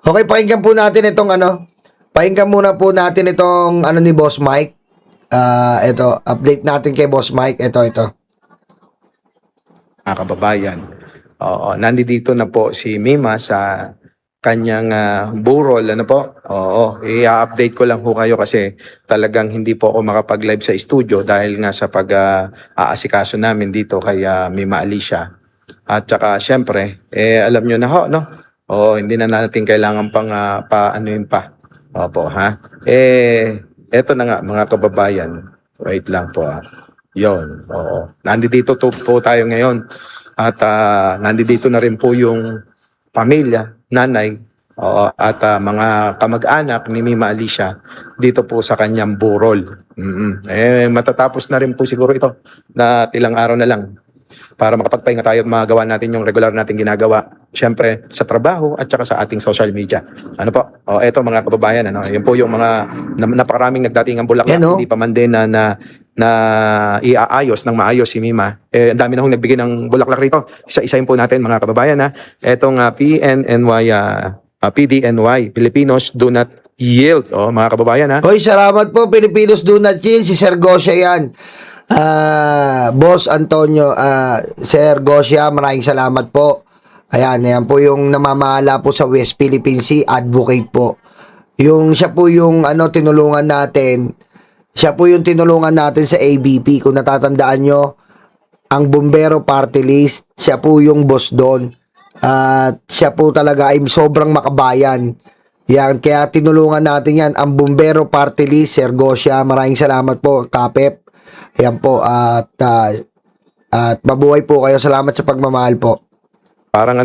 Okay, pakinggan po natin itong ano. Pakinggan muna po natin itong ano ni Boss Mike. Ito, update natin kay Boss Mike. Ito. Mga kababayan. Oo, nandito na po si Mima sa kanyang burol, ano po? Oo, i-update ko lang po kayo kasi talagang hindi po ako makapag-live sa studio dahil nga sa pag-aasikaso namin dito kay Mima Alicia. At saka syempre, alam nyo na ho, no? Oo, hindi na natin kailangan pang ano yun pa. Opo, ha? Eto na nga mga kababayan. Wait lang po ha. Yon, oo. Nandito po tayo ngayon at nandito na rin po yung pamilya, nanay, oo, at mga kamag-anak ni Mima Alicia dito po sa kanyang burol. Matatapos na rin po siguro ito na ilang araw na lang para makapagpahinga tayo at magawa natin yung regular nating ginagawa. Siyempre, sa trabaho at saka sa ating social media. Ano po? O, eto mga kababayan, ano, yun po yung mga napakaraming nagdatingang bulaklak, Yan, oh. hindi pa man din na iaayos ng maayos si Mima. Ang dami na hong nagbigay ng bulaklak rito. Isa-isahin po natin mga kababayan, ha. Etong PNNY, PDNY, Filipinos Do Not Yield. O, mga kababayan, ha. Hoy, salamat po, Pilipinos Do Not Chill. Si Sir Gosya yan. Boss Antonio, Sir Gosya, maraming salamat po. Ayan po yung namamahala po sa West Philippine Sea, advocate po. Siya po yung tinulungan natin. Siya po yung tinulungan natin sa ABP. Kung natatandaan nyo, ang Bombero Party List, siya po yung boss doon. At siya po talaga ay sobrang makabayan. Yan, kaya tinulungan natin yan. Ang Bombero Party List, Sir Gosya, maraming salamat po, Kapep. Ayan po, at mabuhay po kayo. Salamat sa pagmamahal po. Parang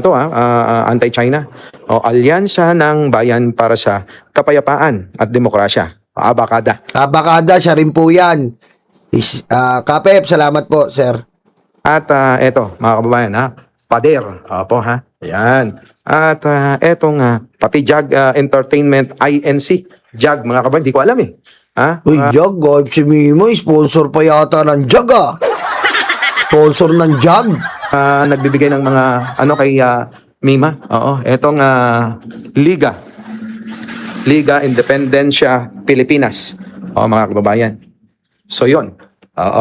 anti-China. O, alyansa ng bayan para sa kapayapaan at demokrasya. Abakada. Abakada, siya rin po yan. Kapep, salamat po, sir. At eto, mga kababayan, ha? Pader. Opo, ha? Ayan. At etong pati Jag Entertainment INC. Jag, mga kababayan, di ko alam eh. Ha? Uy, Jag, si Mimo, sponsor pa yata ng Jag, Sponsor ng Jag. Nagbibigay ng mga kay Mima. Oo, etong Liga Independencia Pilipinas. O, mga kababayan. So yun.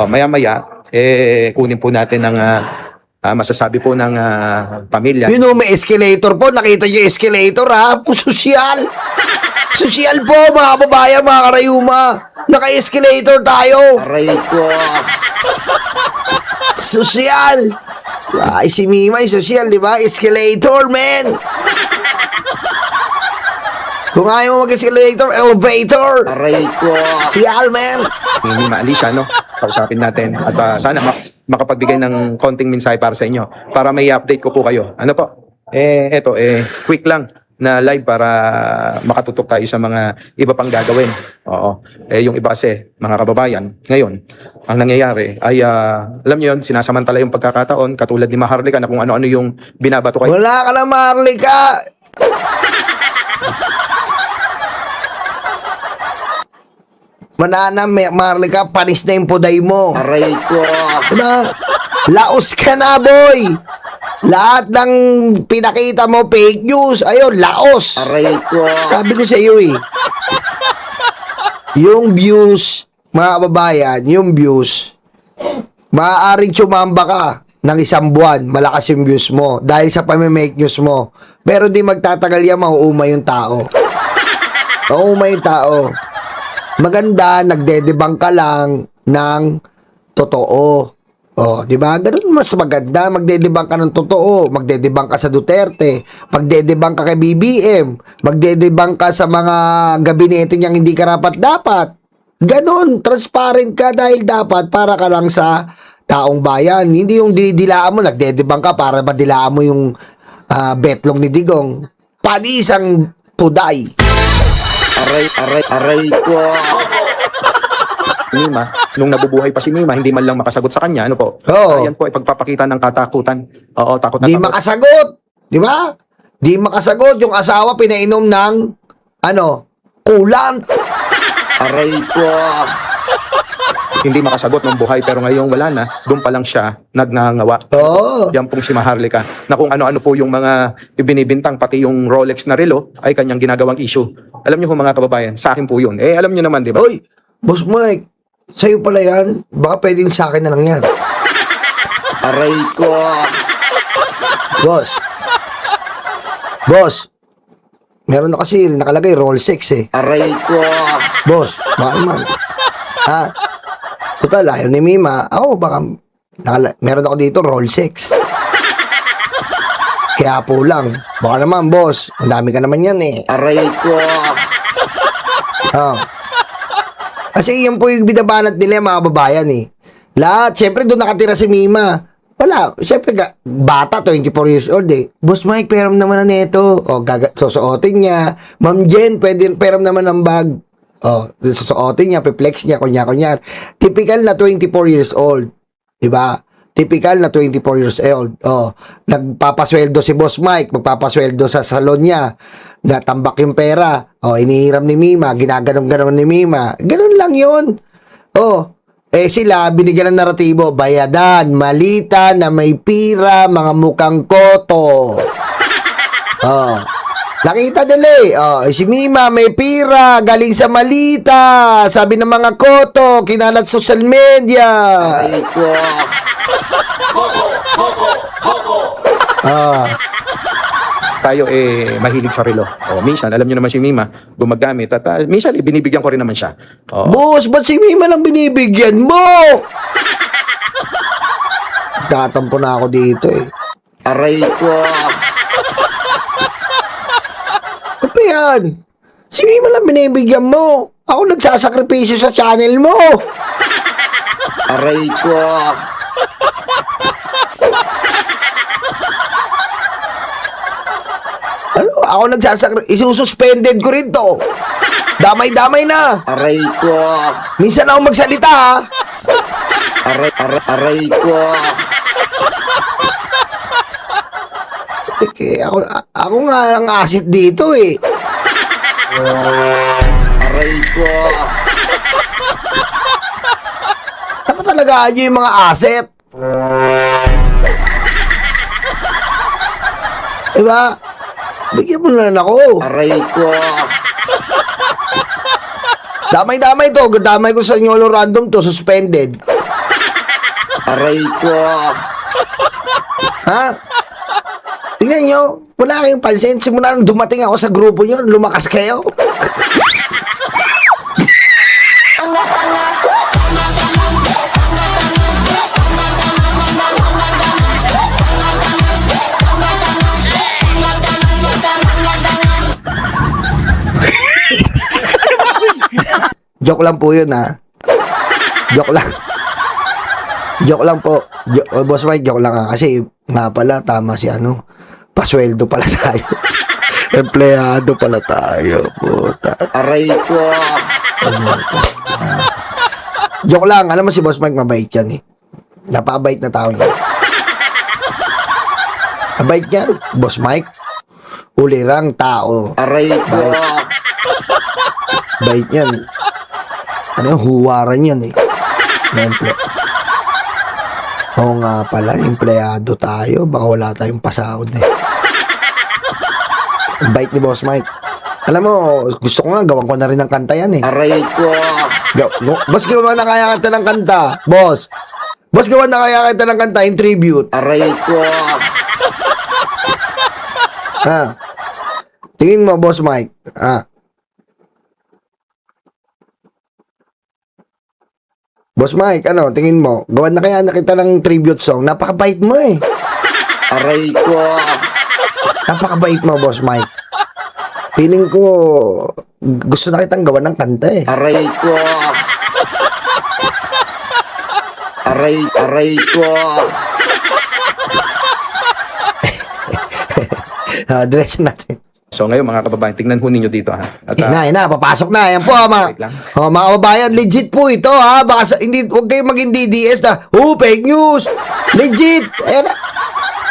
Maya-maya kunin po natin ang masasabi po ng pamilya. Yun may escalator po. Nakita niyo yung escalator, ha? Sosyal. Sosyal po, mga kababayan, mga karayuma. Naka-escalator tayo. Aray ko. Sosyal. Ay, si Mima ay sosyal, di ba? Escalator, man. Kung ayaw mo mag-escalator, elevator. Aray ko. Sosyal, man. Mima Alicia, no? Kausapin natin. At sana makapagbigay ng konting mensahe para sa inyo. Para may update ko po kayo. Ano po? Eto, quick lang na live para makatutok tayo sa mga iba pang gagawin. Oo. Yung iba kasi, mga kababayan, ngayon, ang nangyayari ay, alam niyo yun, sinasamantala yung pagkakataon, katulad ni Maharlika na kung ano-ano yung binabato kayo. Wala ka na, Marlika. Manana, Marlika, panis na yung puday mo. Aray ko. Diba? Laos ka na, boy. Lahat ng pinakita mo, fake news. Ayun, laos. Aray ko. Sabi ko sa iyo yung views, mga kababayan, yung views, maaaring tsumamba ka ng isang buwan, malakas yung views mo dahil sa pamimake news mo. Pero di magtatagal yan, mauuma yung tao. Mauuma yung tao. Maganda, nagdedebang ka lang ng totoo. Oh, di ba? Ganun mas maganda, magdedebang ka ng totoo, magdedebang ka sa Duterte, magdedebang ka kay BBM, magdedebang ka sa mga gabinete niyang hindi karapat-dapat. Ganun, transparent ka dahil dapat para ka lang sa taong bayan. Hindi yung didilaan mo, nagdedebang ka para madilaan mo yung betlong ni Digong. Panisang puday. Aray ko. Mima, nung nabubuhay pa si Mima, hindi man lang makasagot sa kanya, ano po? Oo. Yan po ay pagpapakita ng katakutan. Oo, takot na Di takot. makasagot. Di ba? Di makasagot. Yung asawa pinainom ng, coolant. Aray ko. hindi makasagot ng buhay, pero ngayong wala na, doon pa lang siya nagngangawa. Oo. Yan pong si Maharlika, na kung ano-ano po yung mga ibinibintang, pati yung Rolex na relo, ay kanyang ginagawang issue. Alam niyo po mga kababayan, sa akin po yun. Alam niyo naman, di ba? Hoy, Boss Mike, sa'yo pala yan. Baka pwedeng sa akin na lang yan. Aray ko. Boss. Boss. Meron na kasi nakalagay Rolex eh. Aray ko. Boss, baka naman. Ha? Total, ayaw ni Mima. Ako, baka meron ako dito Rolex. Kaya po lang. Baka naman, boss. Ang dami ka naman yan eh. Aray ko. Oh. Kasi yan po yung binabanat nila mga babayan eh. Lahat, syempre doon nakatira si Mima. Wala, syempre bata, 24 years old eh. Boss Mike, peram naman na neto. O, susuotin niya. Ma'am Jen, pwede, peram naman ng bag. O, susuotin niya, piplex niya, kunya-kunya. Typical na 24 years old. Diba? Typical na 24 years old. O, nagpapasweldo si Boss Mike, magpapasweldo sa salon niya. Natambak yung pera. O, inihiram ni Mima, ginaganong-ganon ni Mima. Ganun lang yun. O, sila, binigyan ng naratibo, bayadan, malita, na may pira, mga mukhang koto. Oh. Nakita nila si Mima, may pira, galing sa malita, sabi ng mga koto, kinalat social media. Aray ko. Tayo mahilig sa relo. Minsan, alam niyo naman si Mima, gumagamit at minsan binibigyan ko rin naman siya. Boss, ba't si Mima lang binibigyan mo? Tatampo na ako dito eh. Aray ko. Ano ba yan? Si Mima lang binibigyan mo. Ako nagsasakripisyo sa channel mo. Aray ko. Ano? Ako isususpended ko rin to. Damay-damay na. Aray ko. Minsan ako magsalita ha. Aray ko. Ako nga ang asset dito eh. Aray ko. Dapat talaga nyo yung mga asset. Diba? Bigyan mo na lang ako. Aray ko. Damay-damay to. Damay ko sa Nyolo Random to. Suspended. Aray ko. Ha? Tingnan nyo. Wala kayong pansin. Simula nung dumating ako sa grupo nyo, lumakas kayo. Joke lang po yun ha. Joke lang. Joke lang po. Boss Mike, joke lang ha. Kasi nga pala, tama si pasweldo pala tayo. Empleyado pala tayo. Puta. Aray ko. Joke lang. Alam mo si Boss Mike, mabait yan eh. Napabait na tao niya. Mabait yan, Boss Mike. Ulirang tao. Aray ko. Bait yan. Huwaran yan eh. Oo nga pala, empleyado tayo. Baka wala tayong pasahod eh. Bait ni Boss Mike. Alam mo, gusto ko nga, gawan ko na rin ng kanta yan eh. Aray ko. Boss, gawan na kaya kita ng kanta. Boss, gawan na kaya kita ng kanta in tribute. Aray ko. Ha? Tingin mo, Boss Mike. Boss Mike, tingin mo? Gawan na kaya nakita ng tribute song? Napakabait mo eh. Aray ko. Napakabait mo, Boss Mike. Feeling ko, gusto na kitang gawan ng kanta eh. Aray ko. Aray ko. Diretso natin. So ngayon mga kababayan, tingnan ho ninyo dito ha. At, Papasok na. Yan po wait lang. mga kababayan, legit po ito ha. Baka huwag kayong maging DDS na, fake news. Legit.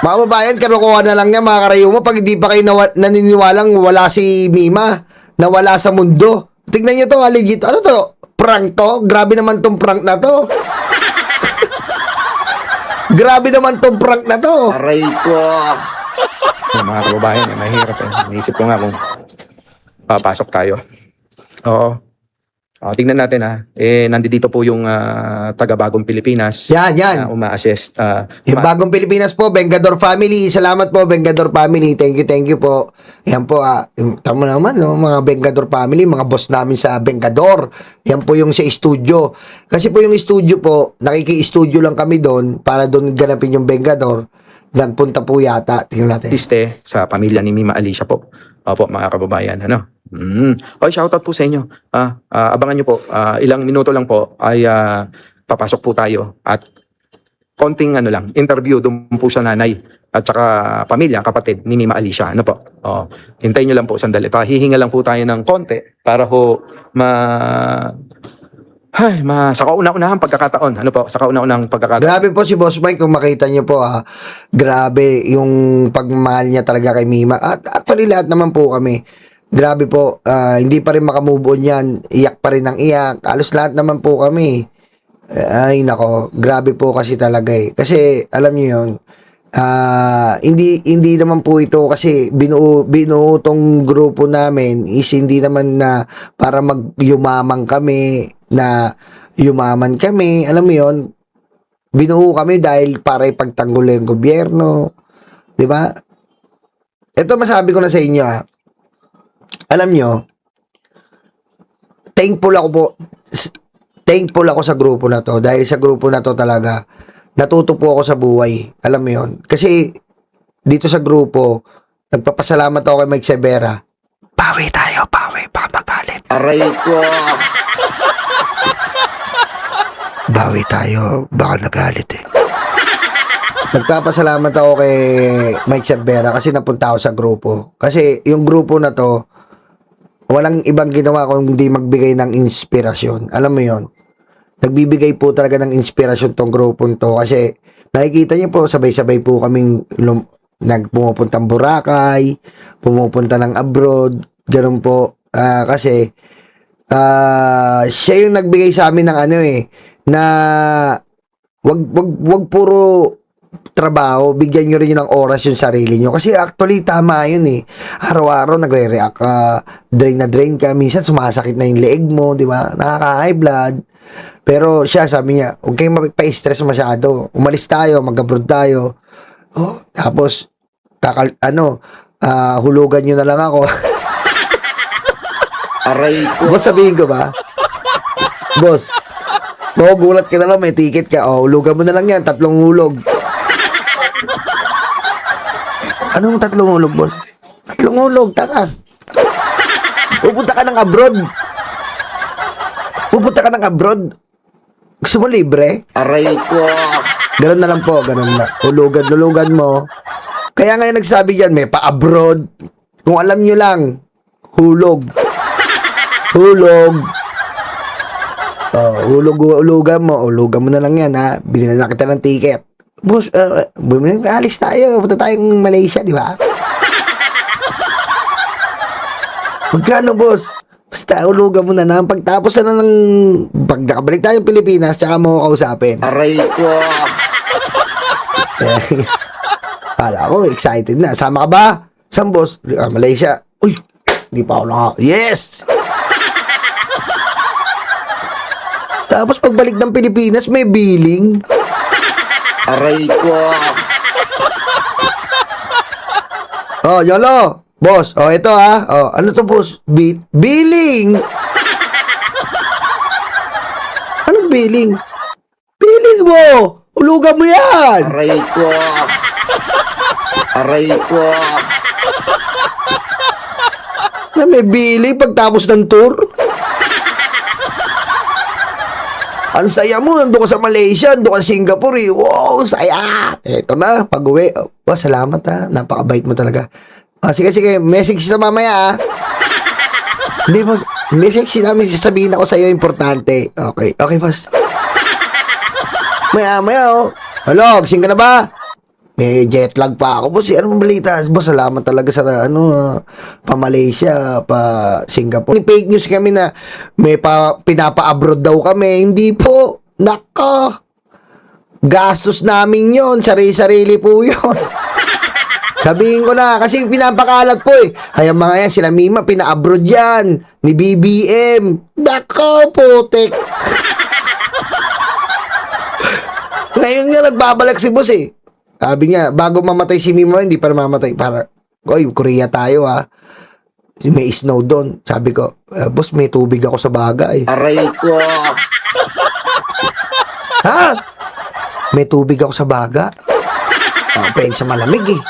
Mga kababayan, karokuha na lang niya mga karayuma pag hindi pa kayo naniniwalang wala si Mima, nawala sa mundo. Tingnan nyo to ha, legit. Ano to? Prank to? Grabe naman tong prank na to. Grabe naman tong prank na to. Aray ko. Mga kababayan, mahirap eh. Naisip ko nga kung papasok tayo. Oo. Tingnan natin nandito po yung taga-Bagong Pilipinas. Yan. Na uma-assist. Yung Bagong Pilipinas po, Vengador Family. Salamat po, Vengador Family. Thank you po. Yan po, tama naman, no? Mga Vengador Family, mga boss namin sa Vengador. Yan po yung sa studio. Kasi po yung studio po, nakiki-studio lang kami doon para doon ganapin yung Vengador. Nagpunta po yata. Tingnan natin. Assiste sa pamilya ni Mima Alicia po. Opo, mga kababayan. Okay, shoutout po sa inyo. Abangan nyo po. Ilang minuto lang po ay papasok po tayo. At konting interview doon po sa nanay at saka pamilya, kapatid ni Mima Alicia. Ano po? Hintayin nyo lang po sandali. Hihinga lang po tayo ng konti para ho sa kauna-unahang pagkakataon. Ano po? Sa kauna-unahang pagkakataon. Grabe po si Boss Mike, kung makita niyo po, grabe yung pagmamahal niya talaga kay Mima. At actually, lahat naman po kami. Grabe po, hindi pa rin makamove on yan. Iyak pa rin ng iyak. Halos lahat naman po kami. Ay, nako. Grabe po kasi talaga eh. Kasi, alam niyo yun, hindi naman po ito kasi binuo tong grupo namin is hindi naman na para magyumamang kami, na yumaman kami, alam mo yon, binuo kami dahil para ipagtanggol yung gobyerno, di ba? Ito masabi ko na sa inyo, alam nyo, thankful ako sa grupo na to, dahil sa grupo na to talaga natuto po ako sa buhay, alam mo yon, kasi dito sa grupo nagpapasalamat ako kay Mike Severa. Bawi tayo, baka magalit. Aray ko. Bawi tayo, baka nagalit eh. Nagpapasalamat ako kay Mike Cervera kasi napunta ako sa grupo. Kasi yung grupo na to, walang ibang ginawa kundi magbigay ng inspirasyon. Alam mo yon, nagbibigay po talaga ng inspirasyon tong grupo to. Kasi nakikita niyo po, sabay-sabay po kaming pumupuntang Boracay, pumupunta ng abroad, ganun po. Kasi siya yung nagbigay sa amin ng na wag puro trabaho, bigyan nyo rin yun ng oras yung sarili nyo. Kasi actually, tama yun eh. Araw-araw nagre-react ka, drain na drain ka, minsan sumasakit na yung leeg mo, di ba? Nakaka-high blood. Pero siya, sabi niya, huwag kayong magpa-stress masyado. Umalis tayo, mag-abroad tayo. Tapos, hulugan nyo na lang ako. Aray ko. Boss, sabihin ko ba? Boss, magugulat ka na lang, may ticket ka. Hulugan mo na lang yan, 3 hulog. Anong 3 hulog, boss? 3 hulog, taka. Pupunta ka ng abroad. Gusto mo libre? Aray ko. Ganun na lang po, ganun na. Hulugan mo. Kaya ngayon nagsabi dyan, may pa-abroad. Kung alam nyo lang, hulugan mo na lang yan, ha. Binili na kita ng ticket. Boss, alis tayo, punta tayong Malaysia, di ba? Magkano, boss? Basta hulugan mo na na. Pagtapos na ng pag nakabalik tayong Pilipinas, tsaka mo kausapin. Aray ko. Kala ko, excited na. Sama ka ba? Saan, boss? Malaysia. Uy, hindi pa ako Yes! Tapos pagbalik ng Pilipinas, may billing. Aray ko. Yolo. Boss, ito ha. Ano to, boss? Billing. Anong billing? Billing mo. Hulugan mo yan. Aray ko. Aray ko. Na may billing pagtapos ng tour. Ang saya mo, nandun ka sa Malaysia, nandun ka sa Singapore, eh. Wow, saya. Eto na, pag-uwi. Salamat ha, napakabait mo talaga. Sige, message na mamaya ha. Hindi mo, message namin, sasabihin ako sa'yo, importante. Okay, boss. Maya, Hello, gising ka na ba? May jet lag pa ako. Boss, ano bang balita? Boss, salamat talaga sa pa Malaysia, pa Singapore. Fake news kami na may pinapa-abroad daw kami. Hindi po. Nako. Gastos namin yon, sarili-sarili po yon. Sabihin ko na, kasi pinapakalat po eh. Ay, ang mga yan, sila Mima, pina-abroad yan. Ni BBM. Nako, putik. Ngayon nga, nagbabalik si boss eh. Sabi niya, bago mamatay si Mima, hindi pa mamatay. Para, oy, Korea tayo ha. May snow doon. Sabi ko, boss, may tubig ako sa bagay. Aray ko. Ha? May tubig ako sa baga. Ako pa sa malamig eh.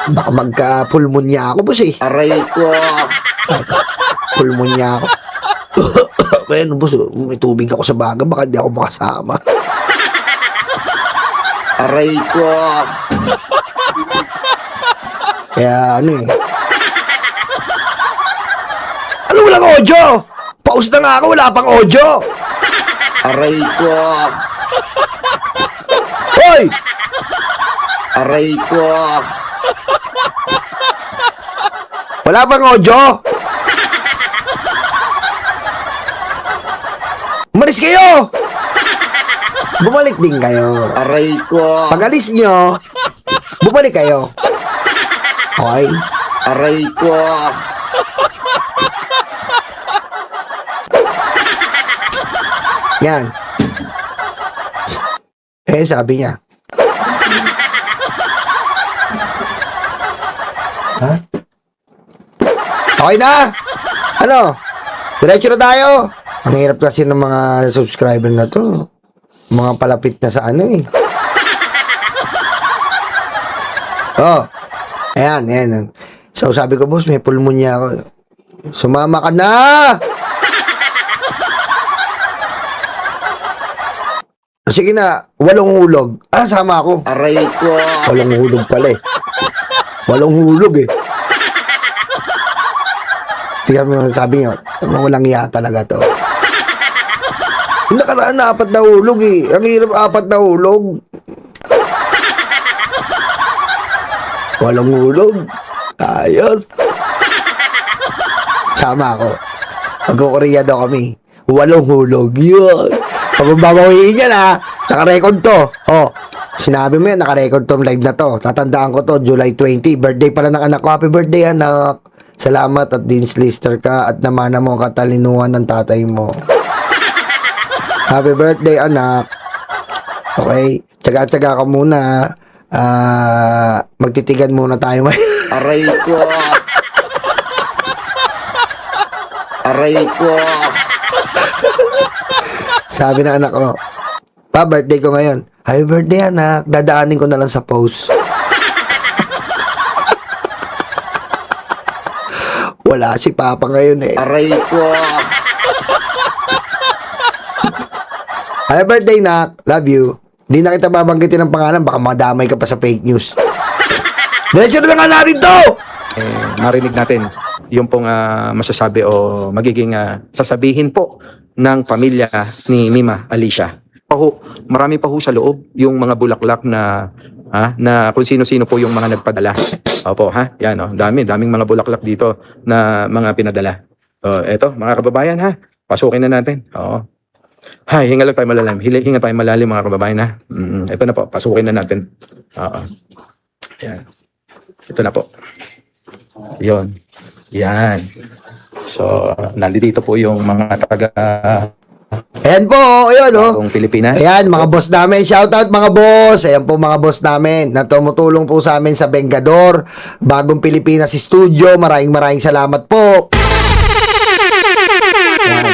Baka magka-pulmonya ako, boss eh. Aray ko. Pulmonya ako. Ayun, boss, may tubig ako sa baga. Baka di ako makasama. Aray ko. Kaya ano eh. Ano, walang audio? Pause na nga ako, wala pang audio. Aray ko. Hoy! Aray ko. Wala pang audio? Umalis kayo! Bumalik din kayo. Aray ko. Pag alis nyo, bumalik kayo. Okay? Aray ko. Yan. Eh, sabi niya. Ha? Okay na? Ano? Diretso na tayo. Ang hirap kasi ng mga subscriber na to. Mga palapit na sa ano eh. Oh. Ayan, ayan. So, sabi ko, boss, may pulmonya ako. Sumama ka na! Sige na, 8 hulog. Ah, sama ako. Aray ko. 8 hulog pala eh. 8 hulog eh. Tingnan mo, sabi niya, walang iya talaga to. Yung nakaraan na 4 na hulog eh. Ang hirap 4 na hulog. 8 hulog. Ayos. Sama ako. Magkukorea daw kami. 8 hulog. Yun. Pag babawiin yan ha, nakarecord to. Oh, sinabi mo yan, nakarecord tong live na to. Tatandaan ko to, July 20. Birthday pala ng anak ko. Happy birthday anak. Salamat at Dean's Lister ka at namana mo ang katalinuhan ng tatay mo. Happy birthday anak. Okay, tsaga-tsaga ka muna. Magtitigan muna tayo. Aray ko. Aray ko. Sabi ng anak ko, pa, birthday ko ngayon. Happy birthday, anak. Dadaanin ko na lang sa post. Wala si Papa ngayon eh. Aray ko. Happy birthday, nak. Love you. Hindi na kita babanggitin ng pangalan. Baka madamay ka pa sa fake news. Diretso na nga natin to! Marinig natin yung pong masasabi o magiging sasabihin po ng pamilya ni Mima Alicia. Marami pa ho sa loob yung mga bulaklak na na kung sino-sino po yung mga nagpadala. Opo, yan daming mga bulaklak dito na mga pinadala. Eto, mga kababayan pasukin na natin. Oo. Hinga lang tayo malalim. Hinga tayo malalim mga kababayan Ito na po, pasukin na natin. Oo. Yan. Ito na po. Yon. Yan. So, nandito po yung mga taga Ayan po, ayan Bagong Pilipinas. Ayan, mga boss namin. Shoutout mga boss. Ayan po mga boss namin na tumutulong po sa amin sa Vengador, Bagong Pilipinas Studio. Maraming salamat po. Ayan.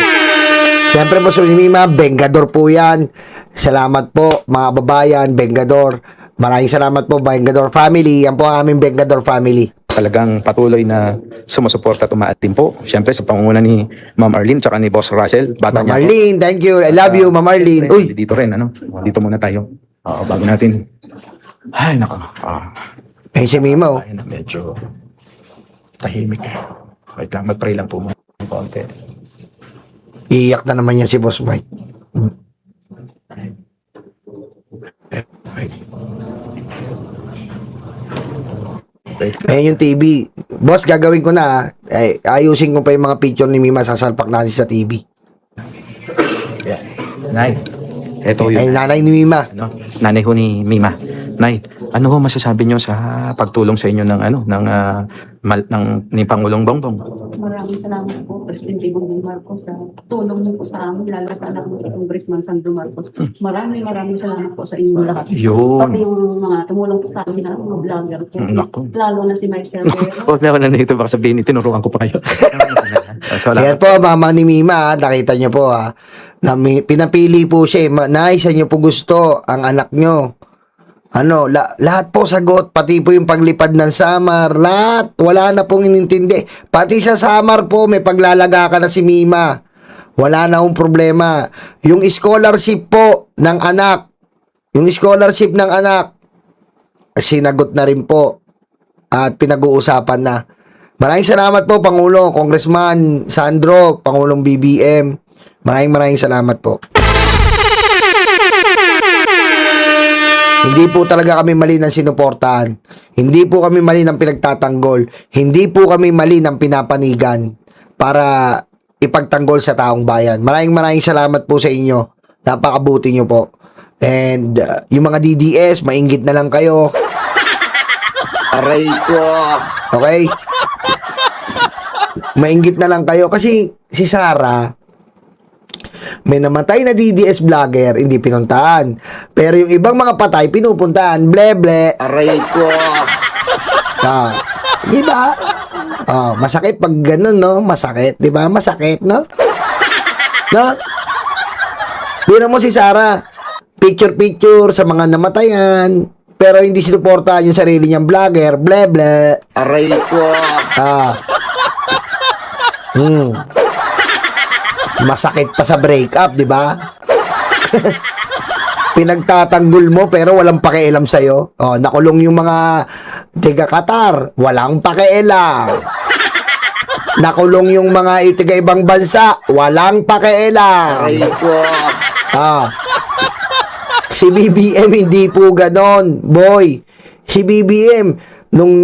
Siyempre po sa Mima, Vengador po yan. Salamat po mga babayan, Vengador. Maraming salamat po, Vengador Family. Yan po ang aming Vengador Family. Talagang patuloy na sumusuporta at umaatin po. Siyempre sa pangunguna ni Ma'am Arlene tsaka ni Boss Russell. Bata Ma'am niya po. Arlene, thank you. I love you, Ma'am Arlene. Uy, Dito rin, dito muna tayo. Bago natin. Ay, nako. ayun si Mima, oh. Ay, medyo tahimik. Wait lang, mag-pray lang po muna. Konti. Iiyak na naman yan si Boss Mike. Wait. Wait. Ayan yung TV. Boss, gagawin ko na. Ayusin ko pa yung mga picture ni Mima, sasalpak natin sa TV. Yeah. Nay, eto Ay, yun. nanay ni Mima. Ano? Nanay ko ni Mima. Nay, ano ho masasabi nyo sa pagtulong sa inyo ng ni Pangulong Bongbong? Maraming salamat po, Presidente Bongbong Marcos, sa tulong niyo po sa amin, lalo sa anak mo, si Congressman Sandro Marcos. Maraming salamat po sa inyong lahat. Yun. Pati yung mga tumulong po sa amin na mga vlogger po. Naku. Lalo na si Mike Servero. Huwag na ako nandito, baka sabihin, tinuruan ko pa kayo. So, Ayan po, mama ni Mima, nakita niyo po na pinapili po siya. Nay, sa inyo po gusto ang anak niyo. Lahat po sagot, pati po yung paglipad ng Samar, lahat, wala na pong inintindi. Pati sa Samar po, may paglalaga ka na si Mima. Wala na akong problema. Yung scholarship po ng anak, sinagot na rin po at pinag-uusapan na. Maraming salamat po, Pangulo, Congressman Sandro, Pangulong BBM. Maraming salamat po. Hindi po talaga kami mali ng sinuportahan. Hindi po kami mali ng pinagtatanggol. Hindi po kami mali ng pinapanigan para ipagtanggol sa taong bayan. Maraming salamat po sa inyo. Napakabuti nyo po. And yung mga DDS, mainggit na lang kayo. Aray ko. Okay? Mainggit na lang kayo. Kasi si Sara, may namatay na DDS vlogger, hindi pinuntahan. Pero yung ibang mga patay, pinupuntahan. Ble. Aray ko. Di ba? Masakit pag ganun, no? Masakit, di ba? Masakit, no? No? Bira mo si Sara, picture sa mga namatayan, pero hindi sinuportahan yung sarili niyang vlogger. Ble. Aray ko. Masakit pa sa breakup, di ba? Pinagtatanggol mo pero walang pakialam sa'yo. Nakulong yung mga tiga Qatar, walang pakialam. Nakulong yung mga tiga ibang bansa, walang pakialam. Aray ko. Si BBM hindi po ganon, boy. Si BBM, nung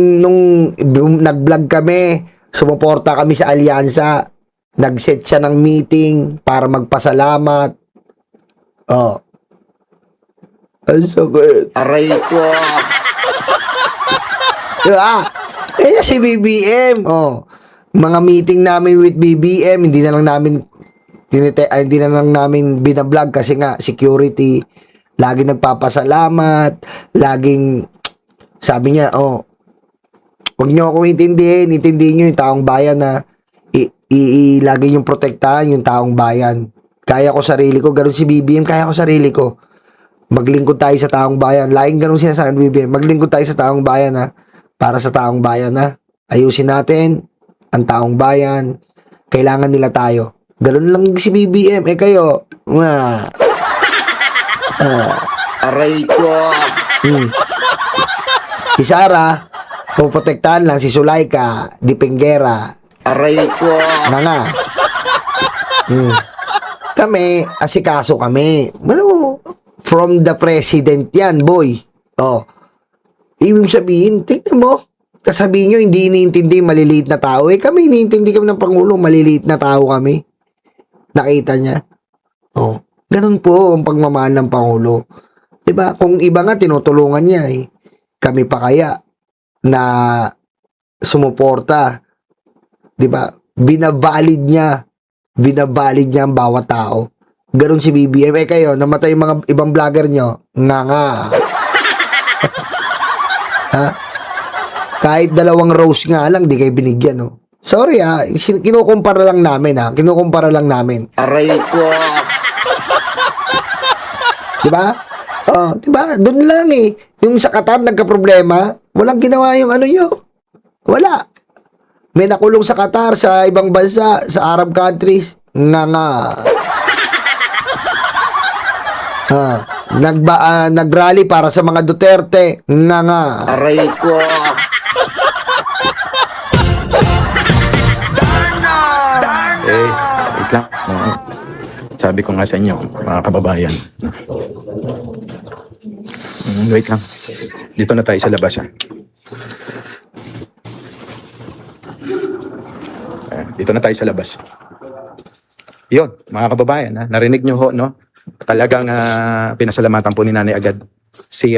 nag-vlog kami, sumuporta kami sa alyansa. Nag-set siya ng meeting para magpasalamat. Ang sakit. Aray ko. Diba? Si BBM. Mga meeting namin with BBM, hindi na lang namin binablog kasi nga security. Laging nagpapasalamat. Laging sabi niya, huwag niyo ako intindihin nyo yung taong bayan na lagi yung protektahan yung taong bayan. Kaya ko sarili ko, ganun si BBM, kaya ko sarili ko. Maglingkod tayo sa taong bayan. Laing ganun sinasabi ng BBM, maglingkod tayo sa taong bayan para sa taong bayan ayusin natin ang taong bayan. Kailangan nila tayo. Ganun lang si BBM. Kayo, Aray ko. Si Sara, puprotektahan lang si Sulaika, Dipengera, Aray ko. nga. Kami, asikaso kami. From the president yan, boy. Ibig sabihin, tingnan mo. Sasabihin nyo, hindi iniintindi maliliit na tao. Kami, iniintindi kami ng Pangulo, maliliit na tao kami. Nakita niya. Ganun po ang pagmamahal ng Pangulo. Diba? Kung iba nga, tinutulungan niya Kami pa kaya na sumuporta. Diba? Binabalid niya ang bawat tao. Ganun si BBM. Kayo, namatay yung mga ibang vlogger nyo. Nga. Kahit 2 rose nga lang, di kayo binigyan, Sorry, kinukumpara lang namin, Kinukumpara lang namin. Aray ko. Diba? Diba? Doon lang, Yung sa Qatar, nagka-problema, walang ginawa yung nyo. Wala. May nakulong sa Qatar, sa ibang bansa, sa Arab countries. Nga. Nagrally para sa mga Duterte. Nga. Aray ko. Wait lang. Sabi ko nga sa inyo, mga kababayan. Wait lang. Dito na tayo sa labas, Dito na tayo sa labas. Yun, mga kababayan, narinig nyo ho, no? Talagang pinasalamatan po ni nanay agad si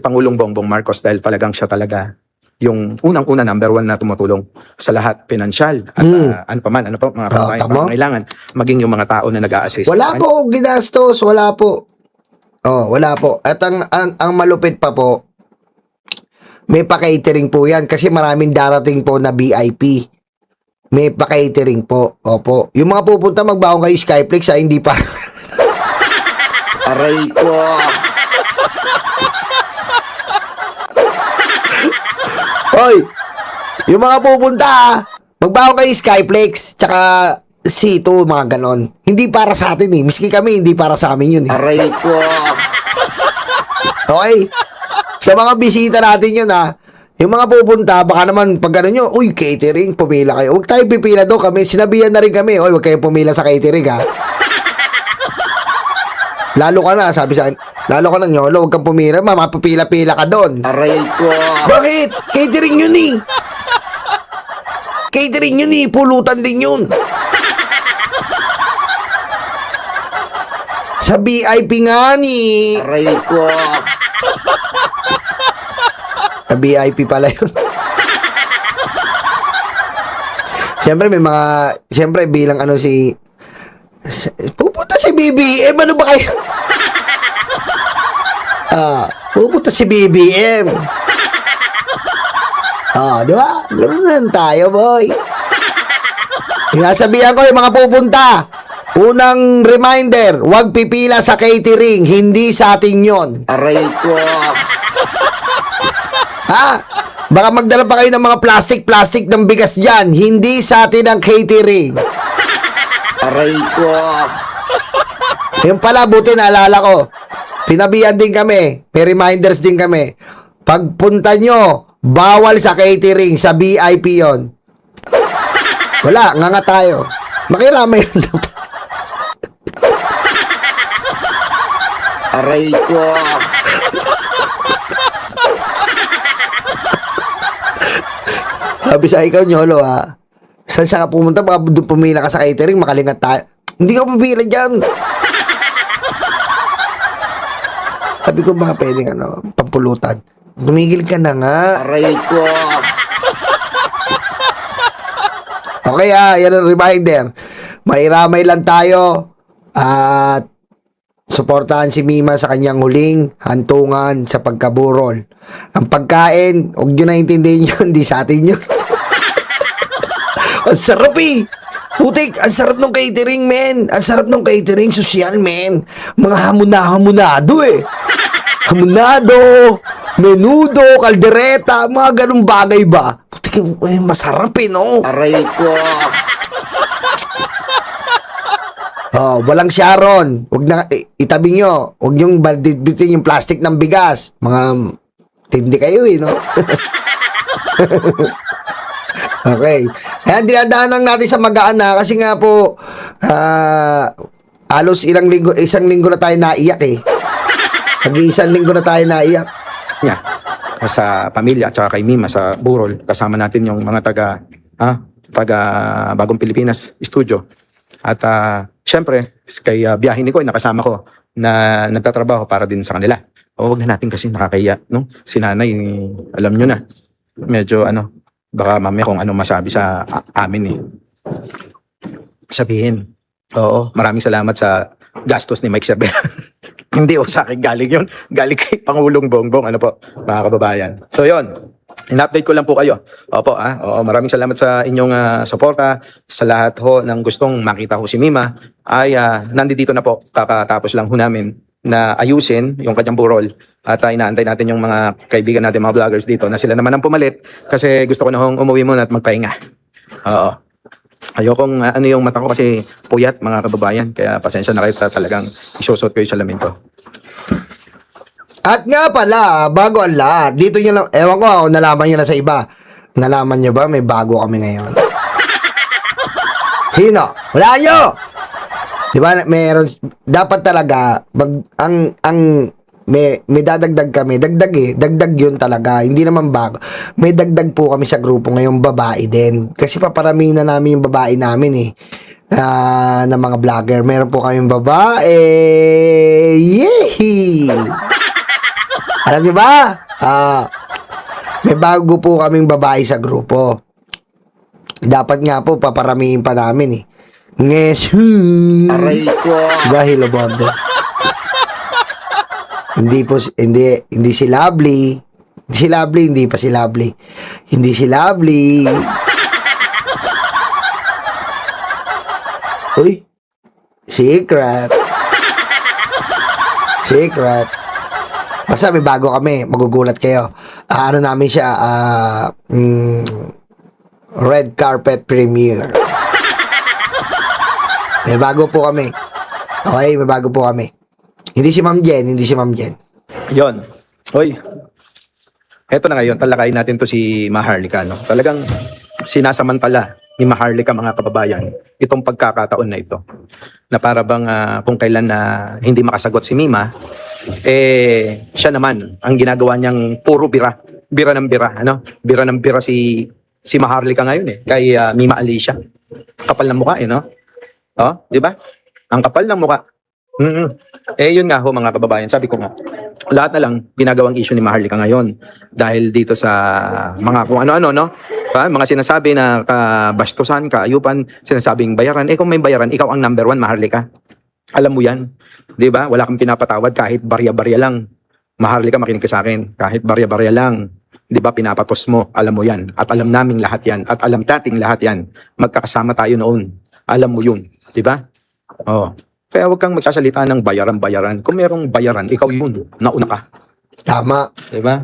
Pangulong Bongbong Marcos dahil talagang siya talaga yung unang-una number 1 na tumutulong sa lahat, pinansyal at ano pa man, ano po mga kababayan, tama. kailangan maging yung mga tao na nag-a-assist. Wala po ginastos, wala po. Oh, wala po. At ang malupit pa po, may pa-catering po yan kasi maraming darating po na VIP. May pa-catering po. Opo. Yung mga pupunta magbaon kayo Skyflex hindi pa. Aray ko. Hoy! Yung mga pupunta magbaon kayo Skyflex tsaka C2, mga ganon. Hindi para sa atin eh. Miski kami, hindi para sa amin yun eh. Aray ko. Okay? Sa mga bisita natin yun yung mga pupunta, baka naman pag gano'n nyo, uy, catering, pumila kayo. Huwag tayo pipila doon kami. Sinabihan na rin kami, uy, huwag kayong pumila sa catering Lalo ka na, sabi sa akin, lalo ka na nyolo, huwag kang pumila, mapapila-pila ka doon. Aray ko. Bakit? Catering yun eh. Catering yun eh, pulutan din yun. Sa VIP nga ni. Aray ko. Sa VIP pala yun. Siyempre bilang pupunta si BBM, ano ba kayo? Pupunta si BBM. Di ba? Ganoon tayo, boy. Sabihan ko yung mga pupunta. Unang reminder, huwag pipila sa catering, hindi sa atin yon. Aray ko. Baka magdala pa kayo ng mga plastic ng bigas dyan, hindi sa atin ang catering. Aray ko. Yung pala, buti naalala ko. Pinabihan din kami, may reminders din kami. Pagpunta nyo, bawal sa catering, sa VIP yon. Wala, nga tayo. Makiramay lang daw tayo. Aray ko. Sabi sa ikaw, Nyolo, saan ka pumunta? Baka doon pumila ka sa catering, makalingat tayo. Hindi ka pumila dyan. Sabi ko, baka pwedeng pampulutan. Tumigil ka na nga. Aray ko. Okay yan ang reminder. Mairamay lang tayo. At suportahan si Mima sa kanyang huling hantungan sa pagkaburol. Ang pagkain, huwag nyo naintindihin yun, hindi sa atin yun. Ang sarap eh. Putik, ang sarap ng catering, men. Ang sarap ng catering, social, men. Mga hamunado eh. Hamunado, menudo, kaldereta, mga ganung bagay ba? Putik, masarap eh, no? Aray ko. Walang Sharon. Huwag na, itabi nyo. Huwag nyong bitbitin yung plastic ng bigas. Mga tindi kayo eh, no? Okay. Ayan, dinadaanan natin sa magaan kasi nga po, halos isang linggo na tayo naiyak eh. Isang linggo na tayo naiyak. Yeah. Sa pamilya at saka kay Mima sa Burol, kasama natin yung mga taga Bagong Pilipinas Studio. At syempre, kay biyahin ni Koy, nakasama ko na nagtatrabaho para din sa kanila. Huwag na natin kasi nakakaya, no? Si nanay, alam nyo na, medyo baka mamaya kung ano masabi sa amin eh. Sabihin, oo, maraming salamat sa gastos ni Mike Cervera. Hindi sa akin galing yun. Galing kay Pangulong Bongbong, mga kababayan. So yon, in-update ko lang po kayo. Opo, oo, maraming salamat sa inyong suporta. Sa lahat ho ng gustong makita ho si Mima, ay nandito na po. Kakatapos lang ho namin na ayusin yung kanyang burol. At inaantay natin yung mga kaibigan natin, mga vloggers dito, na sila naman ang pumalit kasi gusto ko na hong umuwi muna at magpahinga. Oo. Ayokong yung mata ko kasi puyat, mga kababayan. Kaya pasensya na kayo, talagang isusot ko yung salamin ko. At nga pala, bago ang lahat, dito nyo lang, ewan ko, nalaman nyo na sa iba. Nalaman nyo ba, may bago kami ngayon? Sino? Wala nyo! Di ba, meron, dapat talaga, ang may dadagdag kami. Dagdag yun talaga. Hindi naman bago. May dagdag po kami sa grupo ngayong babae din. Kasi paparamihin na namin yung babae namin na mga vlogger. Meron po kaming babae. Yehey! Alam niyo ba? May bago po kaming babae sa grupo. Dapat nga po paparamihin pa namin Nges, Aray ko. diba, Hello Bond? Hindi si Lovely. Hindi pa si Lovely. Hindi si Lovely. Uy. Secret. Basta may bago kami. Magugulat kayo. Ano namin siya, red carpet premiere. May bago po kami. Okay, may bago po kami. Hindi si Ma'am Jen. Yon. Hoy. Heto na ngayon, talakayin natin to si Maharlika, no? Talagang sinasamantala ni Maharlika, mga kababayan, itong pagkakataon na ito. Na para bang kung kailan na hindi makasagot si Mima, siya naman ang ginagawa niyang puro bira. Bira ng bira, ano? Bira ng bira si Maharlika ngayon kay Mima Alicia. Kapal ng mukha no? Oh, di ba? Ang kapal ng mukha. Yun nga ho, mga kababayan, sabi ko nga, lahat na lang ginagawang issue ni Maharlika ngayon dahil dito sa mga kung ano-ano, no? Mga sinasabi na kabastusan, kaayupan, sinasabing bayaran. Kung may bayaran, ikaw ang number 1, Maharlika. Alam mo yan. Di ba? Wala kang pinapatawad kahit barya-barya lang. Maharlika, makinig ka sa akin. Kahit barya-barya lang. Di ba? Pinapatos mo. Alam mo yan. At alam naming lahat yan. At alam nating lahat yan. Magkakasama tayo noon. Alam mo yun. Di ba? Oh. Kaya huwag kang magsasalita ng bayaran-bayaran. Kung merong bayaran, ikaw yun. Nauna ka. Tama. Diba?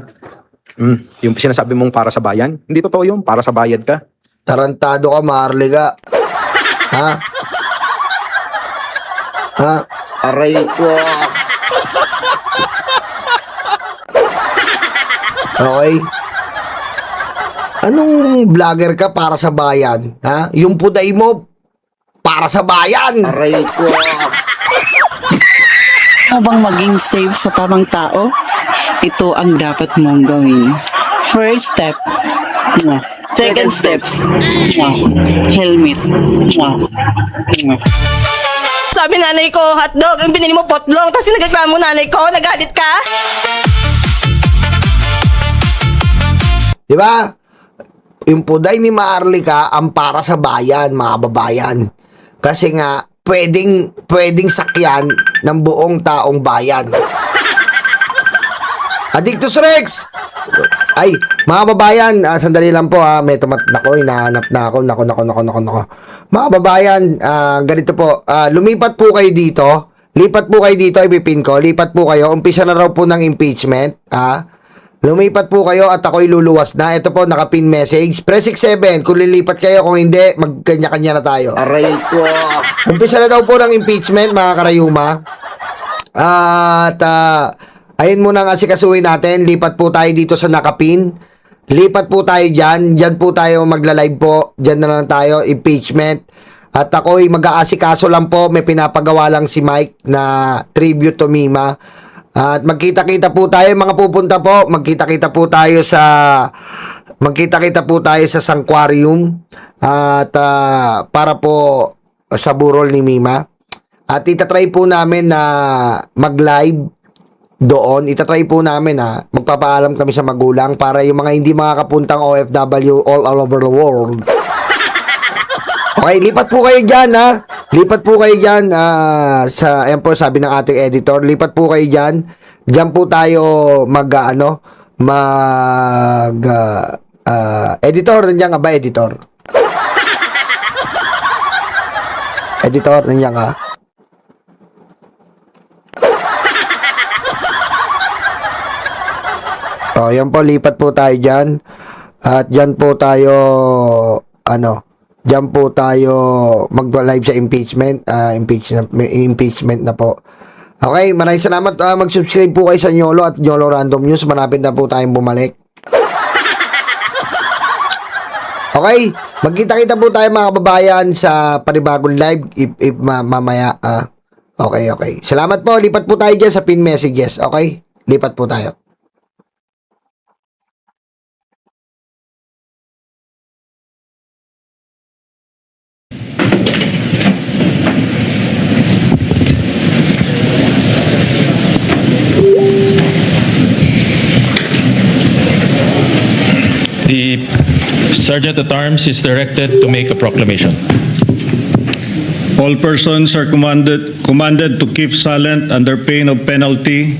Yung sinasabi mong para sa bayan, hindi totoo yun. Para sa bayad ka. Tarantado ka, Maharlika. Ha? Aray ko. Okay? Anong vlogger ka para sa bayan? Ha? Yung puday mo, para sa bayan. Aray ko. Habang maging safe sa tamang tao, ito ang dapat mong gawin. First step, second steps, helmet. Sabi nanay ko, hotdog, ang binili mo potlong, tapos nagreklamo nanay ko, nagalit ka? Di ba? Yung puday ni Maharlika ang para sa bayan, mga babayan. Kasi nga, pwedeng sakyan ng buong taong bayan. Addictus Rex! Ay, mga babayan, sandali lang po may hinahanap na ako. Nako. Mga babayan, ganito po, lumipat po kayo dito. Lipat po kayo dito, ipipin ko. Lipat po kayo. Umpisa na raw po ng impeachment. Lumipat po kayo at ako'y luluwas na. Ito po, nakapin message. Press 67. Kung lilipat kayo, kung hindi, magkanya-kanya na tayo. Aray ko. Umpisa na daw po ng impeachment, mga karayuma. At, ayun muna nga sikasuhin natin. Lipat po tayo dito sa nakapin. Lipat po tayo dyan. Dyan po tayo magla-live po. Dyan na lang tayo, impeachment. At ako'y mag-aasikaso lang po. May pinapagawa lang si Mike na tribute to Mima. At magkita-kita po tayo, mga pupunta po. Magkita-kita po tayo sa Sanctuarium. At para po sa burol ni Mima. At itatry po namin na mag-live doon. Itatry po namin magpapaalam kami sa magulang para yung mga hindi makakapuntang OFW all over the world. Okay, lipat po kayo dyan, Lipat po kayo dyan, ayan po, sabi ng ating editor, lipat po kayo dyan. Dyan po tayo editor, nandiyan ka ba, editor? Editor, nandiyan ka? Yan po, lipat po tayo dyan. At dyan po tayo, diyan po tayo mag-live sa impeachment. Impeachment na po. Okay, maraming salamat. Mag-subscribe po kayo sa Nyolo at Nyolo Random News. Malapit na po tayong bumalik. Okay, magkita-kita po tayo, mga kababayan, sa panibagong live mamaya. Okay. Salamat po. Lipat po tayo dyan sa pin messages. Okay? Lipat po tayo. The Sergeant at Arms is directed to make a proclamation. All persons are commanded to keep silent under pain of penalty